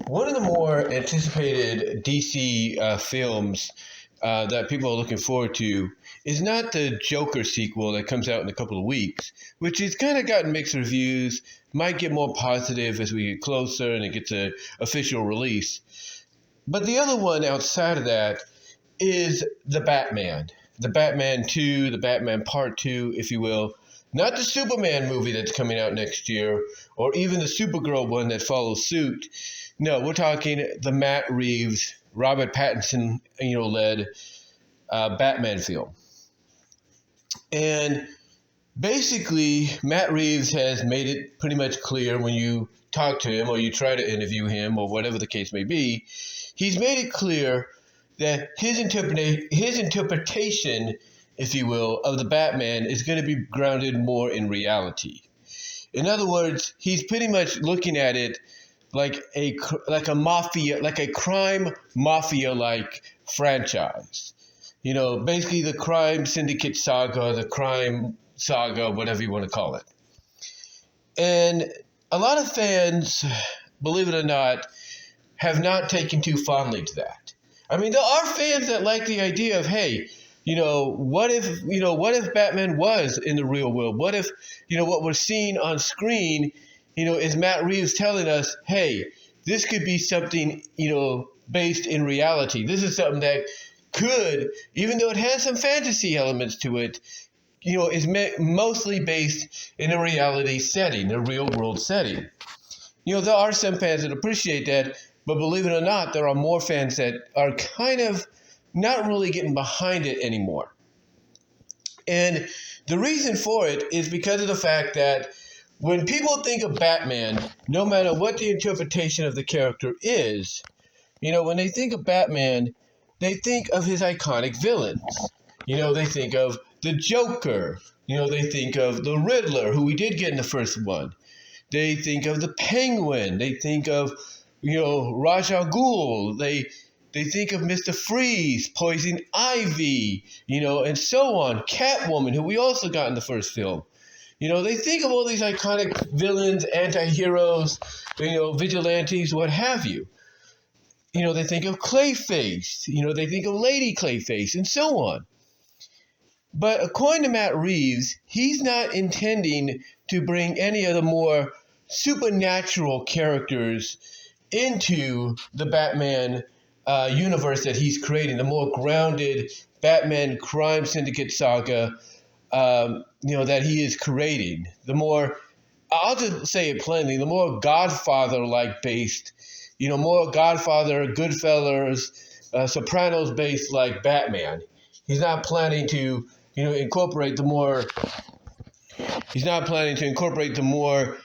One of the more anticipated DC films that people are looking forward to is not the Joker sequel that comes out in a couple of weeks, which has kind of gotten mixed reviews, might get more positive as we get closer and it gets an official release. But the other one outside of that is the Batman 2, the Batman Part 2, if you will. Not the Superman movie that's coming out next year, or even the Supergirl one that follows suit. No, we're talking the Matt Reeves, Robert Pattinson, led Batman film. And basically, Matt Reeves has made it pretty much clear when you talk to him or you try to interview him or whatever the case may be, he's made it clear that his interpretation, if you will, of the Batman is going to be grounded more in reality. In other words, he's pretty much looking at it like a mafia, like a crime mafia-like franchise. Basically the crime syndicate saga, the crime saga, whatever you want to call it. And a lot of fans, believe it or not, have not taken too fondly to that. I mean, there are fans that like the idea of, hey, what if Batman was in the real world? What if, what we're seeing on screen, is Matt Reeves telling us, hey, this could be something, based in reality. This is something that could, even though it has some fantasy elements to it, is mostly based in a reality setting, a real world setting. There are some fans that appreciate that, but believe it or not, there are more fans that are kind of not really getting behind it anymore. And the reason for it is because of the fact that when people think of Batman, no matter what the interpretation of the character is, when they think of Batman, they think of his iconic villains. They think of the Joker. They think of the Riddler, who we did get in the first one. They think of the Penguin. They think of, Ra's al Ghul. They think of Mr. Freeze, Poison Ivy, and so on. Catwoman, who we also got in the first film. They think of all these iconic villains, anti-heroes, vigilantes, what have you. They think of Clayface. They think of Lady Clayface, and so on. But according to Matt Reeves, he's not intending to bring any of the more supernatural characters into the Batman universe that he's creating, the more grounded Batman crime syndicate saga, that he is creating. The more, I'll just say it plainly, the more Godfather-like based, more Godfather, Goodfellas, Sopranos-based like Batman. He's not planning to, incorporate the more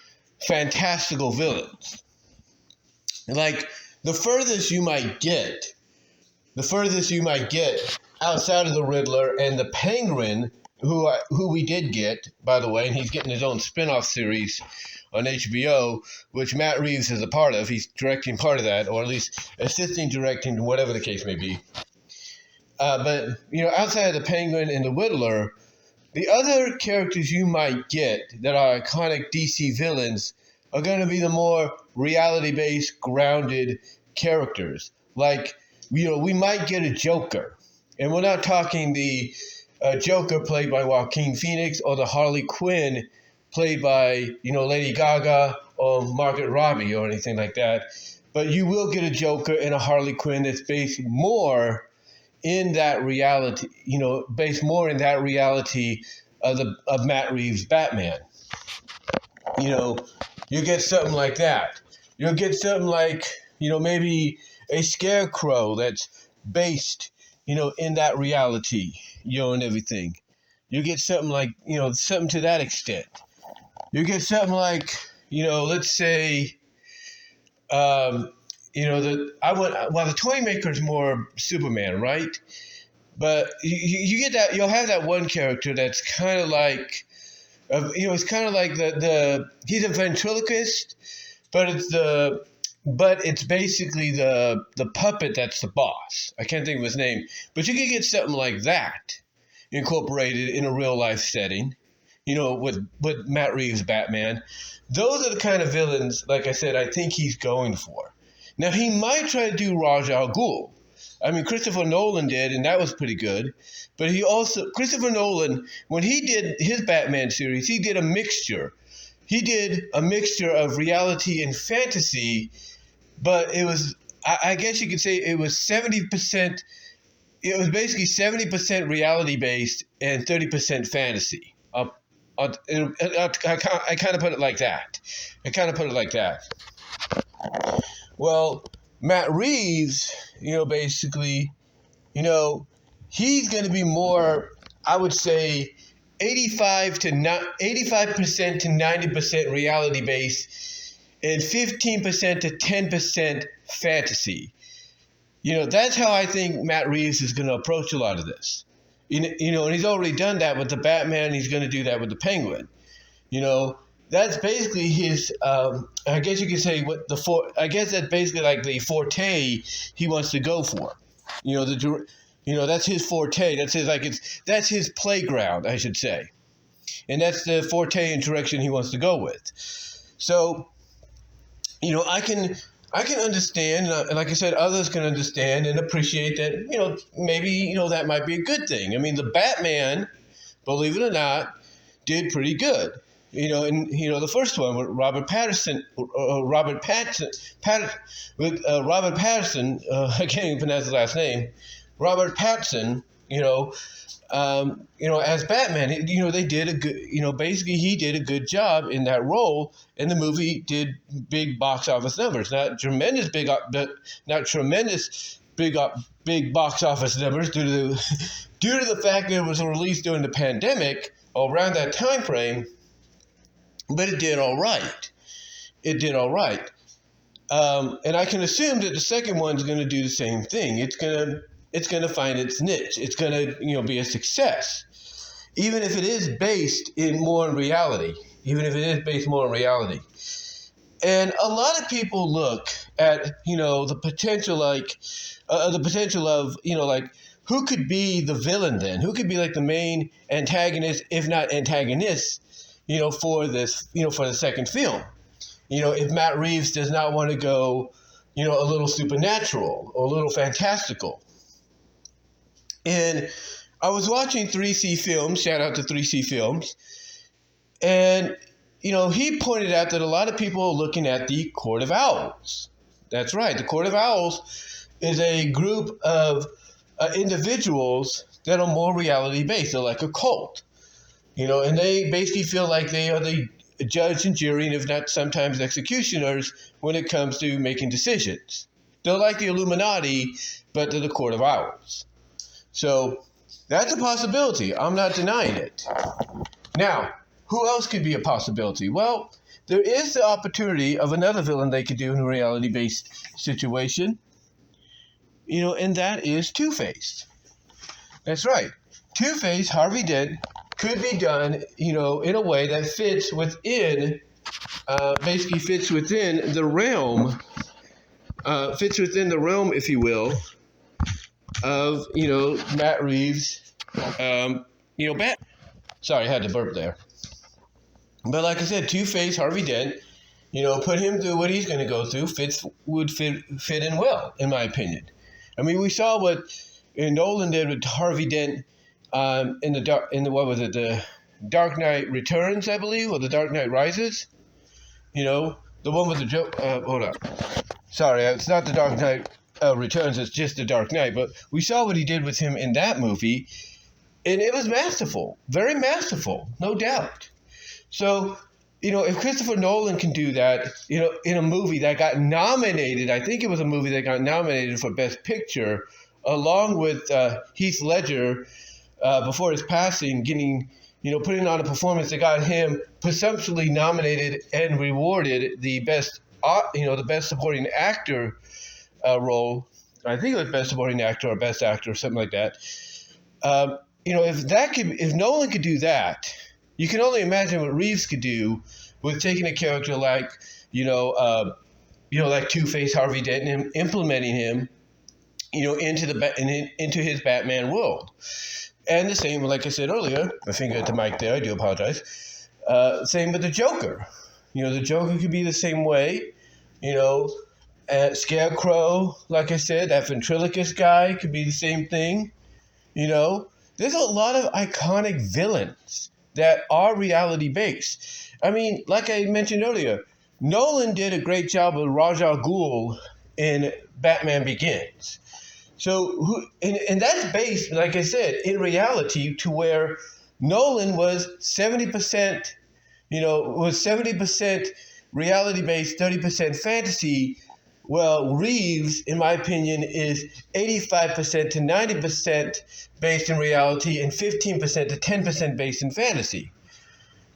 fantastical villains. Like, the furthest you might get outside of the Riddler and the Penguin, who we did get, by the way, and he's getting his own spin-off series on HBO, which Matt Reeves is a part of. He's directing part of that, or at least assisting directing, whatever the case may be. But outside of the Penguin and the Riddler, the other characters you might get that are iconic DC villains are going to be the more reality-based, grounded characters. Like, we might get a Joker. And we're not talking the Joker played by Joaquin Phoenix or the Harley Quinn played by, Lady Gaga or Margot Robbie or anything like that. But you will get a Joker and a Harley Quinn that's based more in that reality, of Matt Reeves' Batman. You get something like that. You'll get something like, maybe a Scarecrow that's based, in that reality, and everything. You get something like, something to that extent. You get something like, let's say, the toy maker's more Superman, right? But you get that, you'll have that one character that's kind of like, it's kind of like he's a ventriloquist, but it's basically the puppet that's the boss. I can't think of his name, but you can get something like that incorporated in a real life setting, with Matt Reeves' Batman. Those are the kind of villains, like I said, I think he's going for. Now, he might try to do Ra's al Ghul. I mean, Christopher Nolan did, and that was pretty good. But Christopher Nolan, when he did his Batman series, he did a mixture. He did a mixture of reality and fantasy, but it was, I guess you could say it was 70%, it was basically 70% reality based and 30% fantasy. I kind of put it like that. Well, Matt Reeves, basically, he's going to be more, I would say, 85% to 90% reality based and 15% to 10% fantasy. That's how I think Matt Reeves is going to approach a lot of this. And he's already done that with the Batman, and he's going to do that with the Penguin. That's basically his, I guess you could say I guess that's basically like the forte he wants to go for. That's his forte. That's his playground, I should say. And that's the forte and direction he wants to go with. So, I can understand, and like I said, others can understand and appreciate that, maybe, that might be a good thing. I mean, the Batman, believe it or not, did pretty good. The first one with Robert Pattinson, I can't even pronounce the last name, Robert Pattinson, as Batman, they did a good, basically he did a good job in that role, and the movie did big box office numbers. Not tremendous big box office numbers due to the fact that it was released during the pandemic around that time frame, but it did all right. And I can assume that the second one's going to do the same thing. It's going to find its niche. It's going to, be a success, even if it is based more in reality. And a lot of people look at, the potential, of, who could be the villain then? Who could be like the main antagonist, if not antagonist, for this, for the second film? If Matt Reeves does not want to go, a little supernatural or a little fantastical. And I was watching 3C Films, shout out to 3C Films, and, he pointed out that a lot of people are looking at the Court of Owls. That's right. The Court of Owls is a group of individuals that are more reality-based. They're like a cult, and they basically feel like they are the judge and jury, and if not sometimes executioners, when it comes to making decisions. They're like the Illuminati, but they're the Court of Owls. So that's a possibility. I'm not denying it. Now, who else could be a possibility? Well, there is the opportunity of another villain they could do in a reality-based situation, and that is Two-Face. That's right. Two-Face, Harvey Dent, could be done, in a way that fits within the realm, if you will, of, Matt Reeves, Sorry, I had to burp there. But like I said, Two-Face, Harvey Dent, put him through what he's going to go through, would fit in well, in my opinion. I mean, we saw what Nolan did with Harvey Dent the Dark Knight Returns, I believe, or the Dark Knight Rises. The one with the joke. Hold on. Sorry, it's not the Dark Knight Returns. It's just the Dark Knight. But we saw what he did with him in that movie, and it was masterful, very masterful, no doubt. So, if Christopher Nolan can do that, in a movie that got nominated, I think it was a movie that got nominated for Best Picture, along with Heath Ledger. Before his passing, putting on a performance that got him presumptuously nominated and rewarded the best supporting actor role. I think it was best supporting actor or best actor or something like that. If Nolan could do that, you can only imagine what Reeves could do with taking a character like, like Two-Face, Harvey Dent, and implementing him, into his Batman world. And the same, like I said earlier, my finger at the mic there, I do apologize. Same with the Joker. The Joker could be the same way, Scarecrow, like I said, that ventriloquist guy could be the same thing. You know, there's a lot of iconic villains that are reality based. I mean, like I mentioned earlier, Nolan did a great job with Ra's al Ghul in Batman Begins. So, and that's based, like I said, in reality to where Nolan was 70%, was 70% reality based, 30% fantasy. Well, Reeves, in my opinion, is 85% to 90% based in reality and 15% to 10% based in fantasy.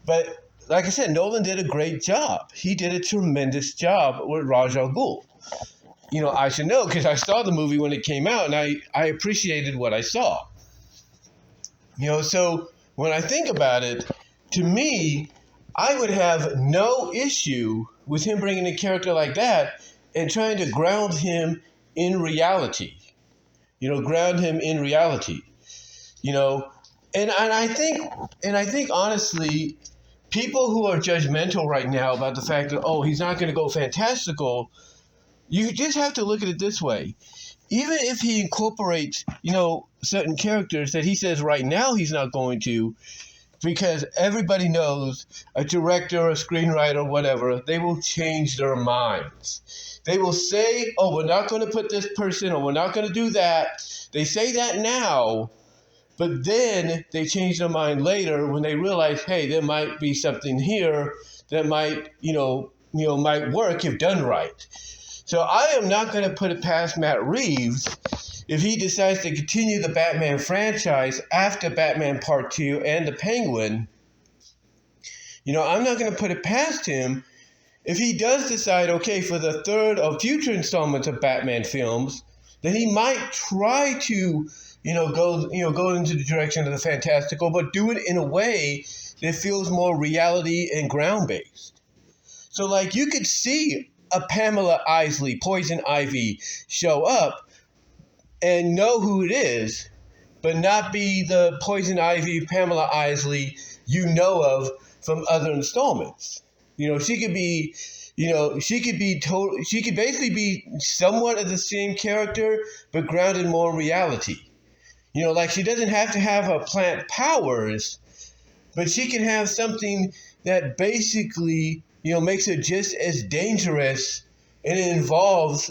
But like I said, Nolan did a great job. He did a tremendous job with Ra's al Ghul. I should know because I saw the movie when it came out and I appreciated what I saw. So when I think about it, to me, I would have no issue with him bringing a character like that and trying to ground him in reality. Ground him in reality. And I think honestly, people who are judgmental right now about the fact that he's not going to go fantastical, you just have to look at it this way. Even if he incorporates, certain characters that he says right now he's not going to, because everybody knows a director, a screenwriter, whatever, they will change their minds. They will say, we're not going to put this person, or we're not going to do that. They say that now, but then they change their mind later when they realize, hey, there might be something here that might, might work if done right. So I am not going to put it past Matt Reeves if he decides to continue the Batman franchise after Batman Part 2 and the Penguin. I'm not going to put it past him if he does decide, okay, for the third or future installments of Batman films, then he might try to, go into the direction of the fantastical, but do it in a way that feels more reality and ground-based. So, like, you could see a Pamela Isley, Poison Ivy, show up and know who it is, but not be the Poison Ivy, Pamela Isley you know of from other installments. She could be, she could basically be somewhat of the same character, but grounded more in reality. Like she doesn't have to have her plant powers, but she can have something that basically, makes her just as dangerous, and it involves,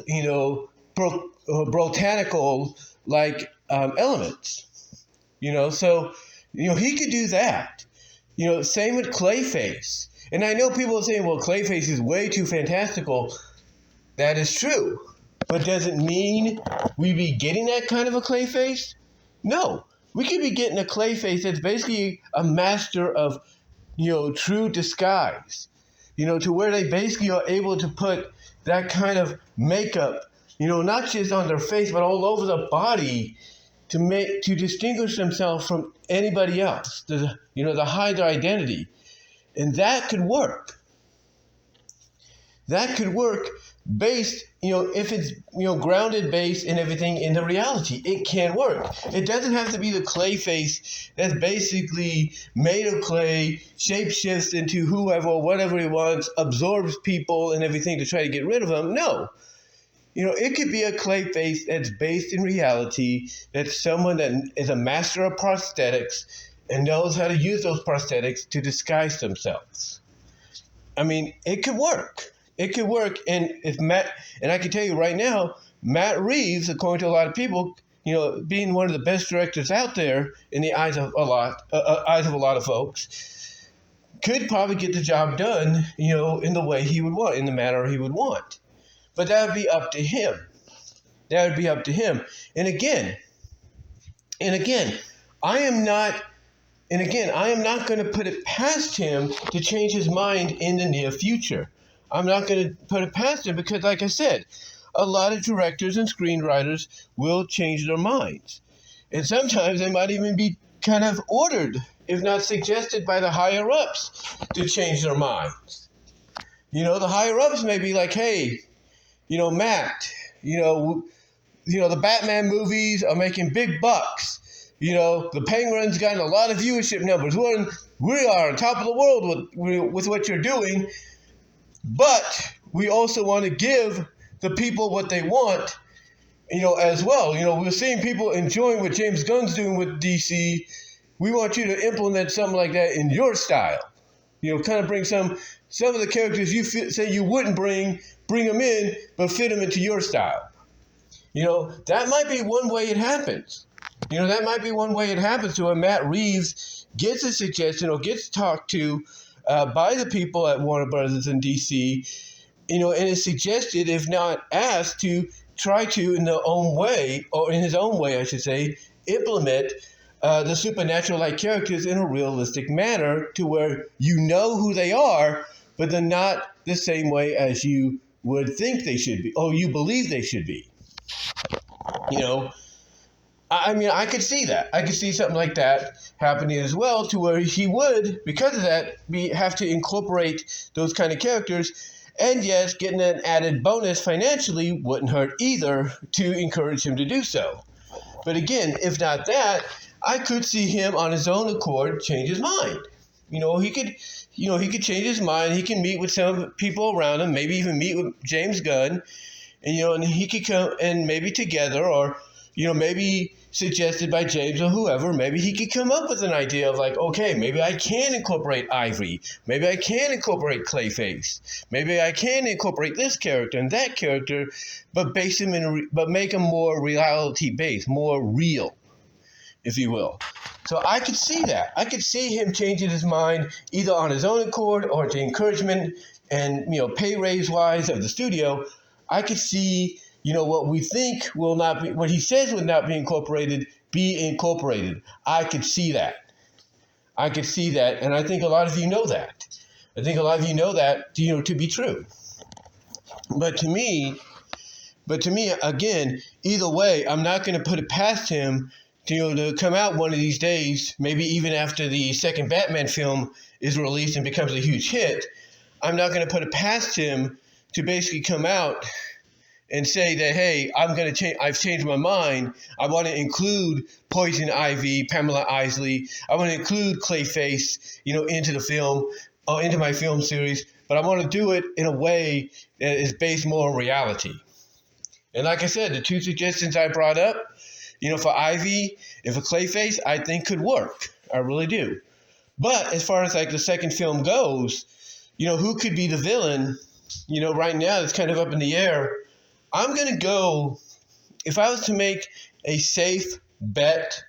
botanical elements. So, he could do that. Same with Clayface. And I know people are saying, well, Clayface is way too fantastical. That is true. But does it mean we be getting that kind of a Clayface? No. We could be getting a Clayface that's basically a master of, true disguise. To where they basically are able to put that kind of makeup, not just on their face, but all over the body to distinguish themselves from anybody else, to hide their identity. And that could work. That could work based, if it's, grounded based and everything in the reality. It can work. It doesn't have to be the Clayface that's basically made of clay, shapeshifts into whoever or whatever he wants, absorbs people and everything to try to get rid of them. No. It could be a Clayface that's based in reality, that's someone that is a master of prosthetics and knows how to use those prosthetics to disguise themselves. I mean, it could work. It could work. And I can tell you right now, Matt Reeves, according to a lot of people, being one of the best directors out there in the eyes of a lot of folks, could probably get the job done, in the way he would want, in the manner he would want. But that would be up to him. That would be up to him. And again, I am not going to put it past him to change his mind in the near future. I'm not going to put it past him because, like I said, a lot of directors and screenwriters will change their minds. And sometimes they might even be kind of ordered, if not suggested by the higher-ups, to change their minds. The higher-ups may be like, hey, Matt, the Batman movies are making big bucks. The Penguin's gotten a lot of viewership numbers. We are on top of the world with what you're doing. But we also want to give the people what they want, as well. We're seeing people enjoying what James Gunn's doing with DC. We want you to implement something like that in your style. Kind of bring some of the characters you say you wouldn't bring them in, but fit them into your style. That might be one way it happens. That might be one way it happens to where Matt Reeves gets a suggestion or gets talked to by the people at Warner Brothers in DC, and is suggested, if not asked, to try to, in their own way, or in his own way, I should say, implement the supernatural-like characters in a realistic manner to where you know who they are, but they're not the same way as you would think they should be, or you believe they should be. I could see that. I could see something like that happening as well, to where he would, because of that, have to incorporate those kind of characters. And yes, getting an added bonus financially wouldn't hurt either to encourage him to do so. But again, if not that, I could see him on his own accord change his mind. He could change his mind. He can meet with some people around him, maybe even meet with James Gunn, and he could come, and maybe together, or maybe suggested by James or whoever, maybe he could come up with an idea of like, okay, maybe I can incorporate Ivory, maybe I can incorporate Clayface, maybe I can incorporate this character and that character, but but make them more reality based, more real, if you will. So I could see that. I could see him changing his mind either on his own accord or the encouragement and pay raise wise of the studio. I could see what we think will not be, what he says would not be incorporated. I could see that. And I think a lot of you know that. To be true. But to me, again, either way, I'm not going to put it past him to come out one of these days, maybe even after the second Batman film is released and becomes a huge hit. I'm not going to put it past him to basically come out and say that, hey, I've changed my mind. I want to include Poison Ivy, Pamela Isley. I want to include Clayface, into the film, into my film series. But I want to do it in a way that is based more on reality. And like I said, the two suggestions I brought up, for Ivy and for Clayface, I think could work. I really do. But as far as like the second film goes, who could be the villain? Right now it's kind of up in the air. I'm going to go, if I was to make a safe bet,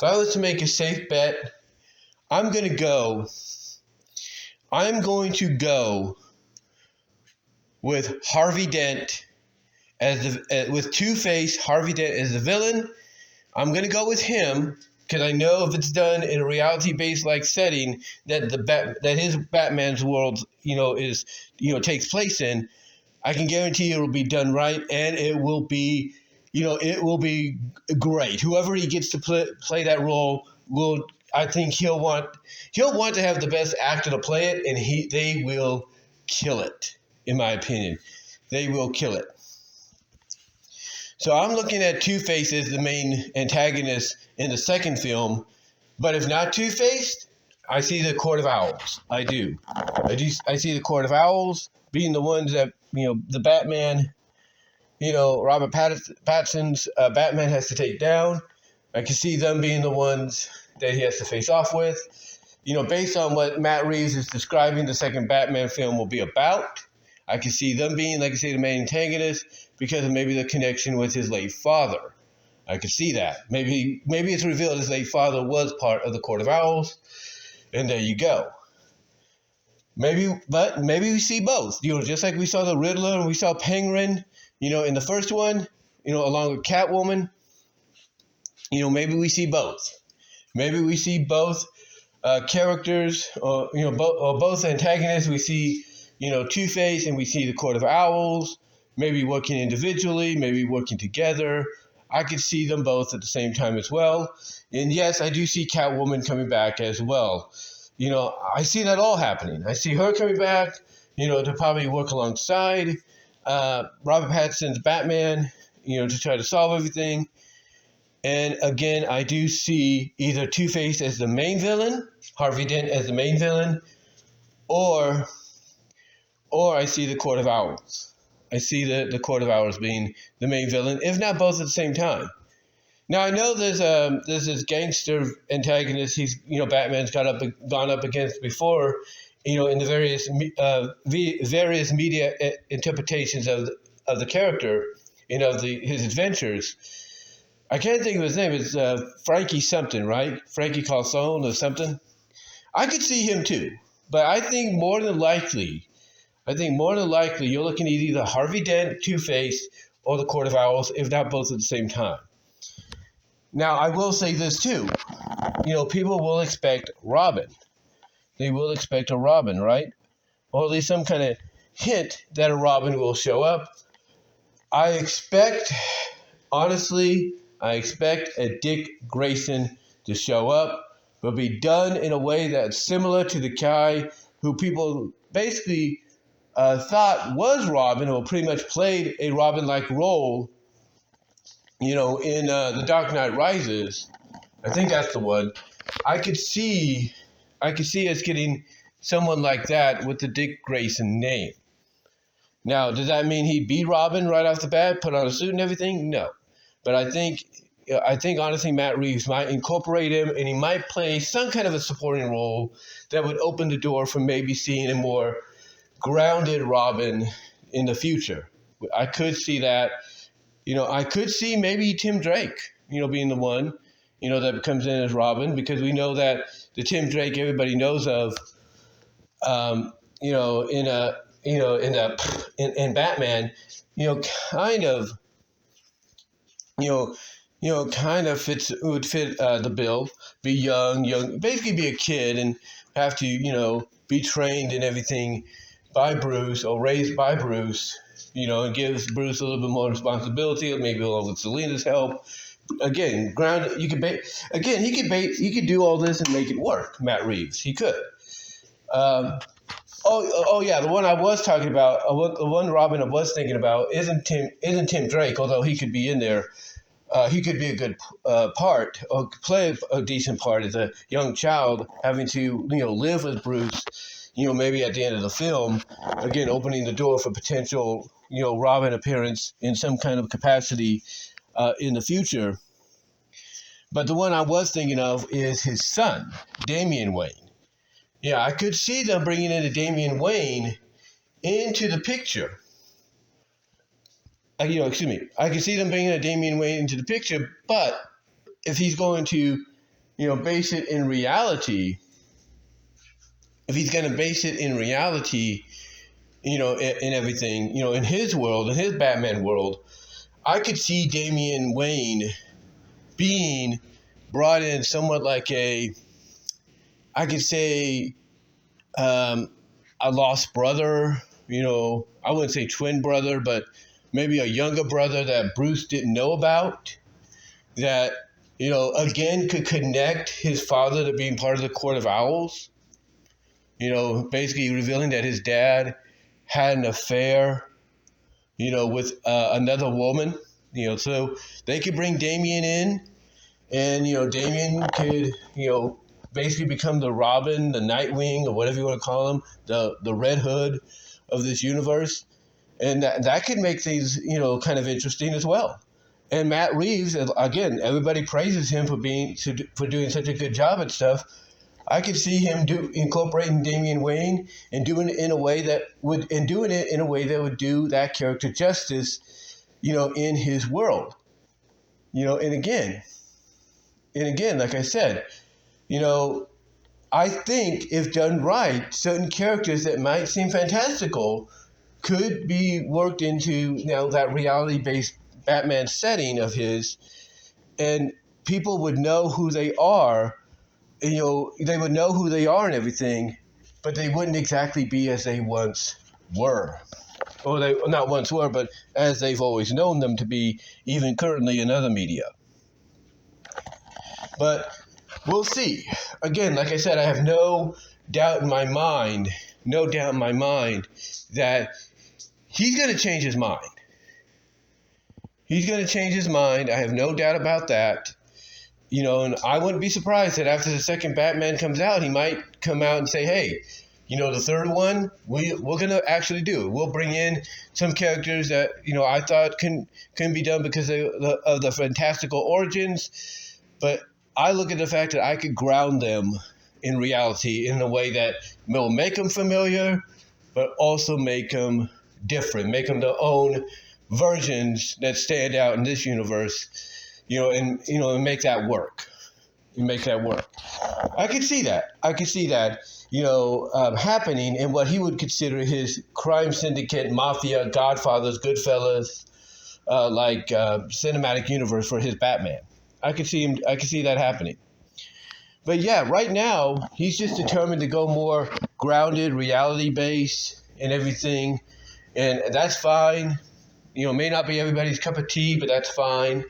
I'm going to go with Harvey Dent with Two-Face, Harvey Dent as the villain. I'm going to go with him because I know if it's done in a reality-based like setting that his Batman's world, takes place in, I can guarantee it will be done right, and it will be, great. Whoever he gets to play that role I think he'll want to have the best actor to play it, and they will kill it. In my opinion, they will kill it. So I'm looking at Two-Face as the main antagonist in the second film, but if not Two-Face, I see the Court of Owls. I do. I see the Court of Owls being the ones that, the Batman, Robert Pattinson's Batman has to take down. I can see them being the ones that he has to face off with. Based on what Matt Reeves is describing the second Batman film will be about, I can see them being, like I say, the main antagonist because of maybe the connection with his late father. I could see that. Maybe it's revealed his late father was part of the Court of Owls, and there you go. Maybe we see both. Just like we saw the Riddler and we saw Penguin, in the first one, along with Catwoman. Maybe we see both. Maybe we see both characters, or both antagonists. We see, Two-Face, and we see the Court of Owls. Maybe working individually, maybe working together. I could see them both at the same time as well. And yes, I do see Catwoman coming back as well. I see that all happening. I see her coming back, to probably work alongside Robert Pattinson's Batman, to try to solve everything. And again, I do see either Two-Face as the main villain, Harvey Dent as the main villain, or I see the Court of Owls. I see the Court of Owls being the main villain, if not both at the same time. Now I know there's this gangster antagonist Batman's gone up against before, in the various media interpretations of the character, his adventures. I can't think of his name. It's Frankie something, right? Frankie Calzone or something. I could see him too, but I think more than likely you're looking at either Harvey Dent, Two-Face, or the Court of Owls, if not both at the same time. Now, I will say this too. People will expect Robin. They will expect a Robin, right? Or at least some kind of hint that a Robin will show up. Honestly, I expect a Dick Grayson to show up, but be done in a way that's similar to the guy who people basically thought was Robin, or pretty much played a Robin-like role, in The Dark Knight Rises. I think that's the one. I could see us getting someone like that with the Dick Grayson name. Now, does that mean he'd be Robin right off the bat, put on a suit and everything? No. But I think honestly Matt Reeves might incorporate him, and he might play some kind of a supporting role that would open the door for maybe seeing a more grounded Robin in the future. I could see that. I could see maybe Tim Drake, being the one, that comes in as Robin, because we know that the Tim Drake everybody knows of, in Batman, kind of would fit the bill. Be young, basically be a kid and have to, be trained and everything by Bruce, or raised by Bruce, and gives Bruce a little bit more responsibility, maybe along with Selina's help. Again, he could do all this and make it work. Matt Reeves, he could. Yeah, the one I was talking about, the one Robin I was thinking about isn't Tim Drake, although he could be in there. He could be a good part, or play a decent part as a young child, having to live with Bruce. Maybe at the end of the film, again opening the door for potential Robin appearance in some kind of capacity in the future. But the one I was thinking of is his son, Damian Wayne. Yeah, I could see them bringing in a Damian Wayne into the picture. I could see them bringing a Damian Wayne into the picture, but if he's going to, base it in reality, in everything, in his world, in his Batman world, I could see Damian Wayne being brought in somewhat like a lost brother, I wouldn't say twin brother, but maybe a younger brother that Bruce didn't know about, that, again, could connect his father to being part of the Court of Owls, basically revealing that his dad had an affair, with another woman, so they could bring Damian in, and, Damian could, basically become the Robin, the Nightwing, or whatever you want to call him, the Red Hood of this universe. And that could make things, kind of interesting as well. And Matt Reeves, again, everybody praises him for doing such a good job at stuff. I could see him incorporating Damian Wayne and doing it in a way that would do that character justice, in his world. And again, like I said, I think if done right, certain characters that might seem fantastical could be worked into that reality-based Batman setting of his, and people would know who they are. They would know who they are and everything, but they wouldn't exactly be as they once were. Or they not once were, but as they've always known them to be, even currently in other media. But we'll see. Again, like I said, I have no doubt in my mind that he's going to change his mind. I have no doubt about that. And I wouldn't be surprised that after the second Batman comes out, he might come out and say, hey, The third one, we're going to actually do. We'll bring in some characters that, I thought couldn't be done because of the fantastical origins. But I look at the fact that I could ground them in reality in a way that will make them familiar, but also make them different, make them their own versions that stand out in this universe, and make that work. I could see that. Happening in what he would consider his crime syndicate, mafia, Godfathers, Goodfellas, cinematic universe for his Batman. I could see that happening. But yeah, right now he's just determined to go more grounded, reality based, and everything, and that's fine. May not be everybody's cup of tea, but that's fine.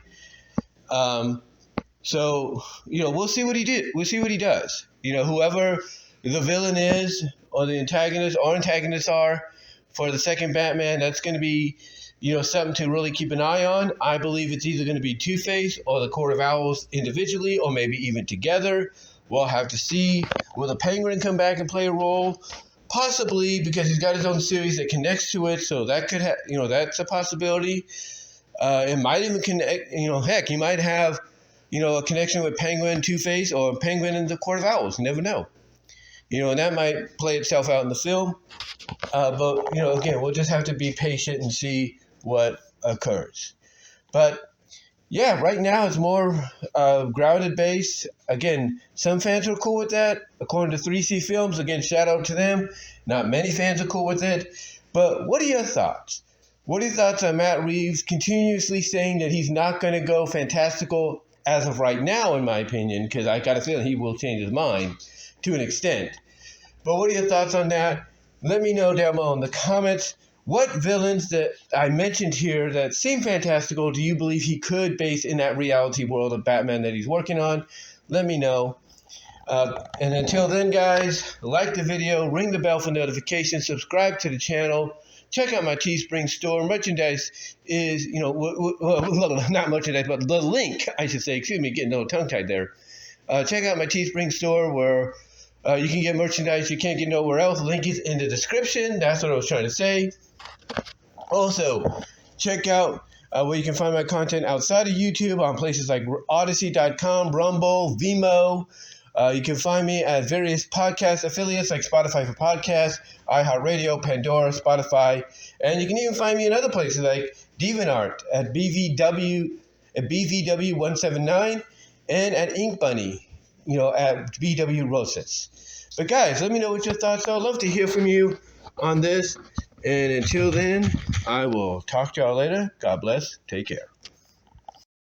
So we'll see what he did. We'll see what he does. Whoever the villain is, or the antagonist or antagonists are for the second Batman, that's going to be, something to really keep an eye on. I believe it's either going to be Two-Face or the Court of Owls individually, or maybe even together. We'll have to see. Will the Penguin come back and play a role? Possibly, because he's got his own series that connects to it, so that could that's a possibility. It might even connect. Heck, you might have a connection with Penguin, Two-Face, or Penguin and the Court of Owls. You never know. And that might play itself out in the film. But again, we'll just have to be patient and see what occurs. But yeah, right now it's more grounded based. Again, some fans are cool with that. According to 3C Films, again, shout out to them. Not many fans are cool with it. But what are your thoughts? What are your thoughts on Matt Reeves continuously saying that he's not going to go fantastical as of right now, in my opinion, because I got a feeling he will change his mind to an extent. But what are your thoughts on that? Let me know down below in the comments. What villains that I mentioned here that seem fantastical do you believe he could base in that reality world of Batman that he's working on? Let me know. And until then, guys, like the video, ring the bell for notifications, subscribe to the channel, check out my Teespring store. Merchandise is, not merchandise, but the link, I should say. Excuse me, getting a little tongue-tied there. Check out my Teespring store where you can get merchandise you can't get nowhere else. Link is in the description. That's what I was trying to say. Also, check out where you can find my content outside of YouTube on places like Odyssey.com, Rumble, VENMO. You can find me at various podcast affiliates like Spotify for Podcasts, iHeartRadio, Pandora, Spotify. And you can even find me in other places like DeviantArt at BVW179 and at Ink Bunny, at BW Rosets. But guys, let me know what your thoughts are. I'd love to hear from you on this. And until then, I will talk to y'all later. God bless. Take care.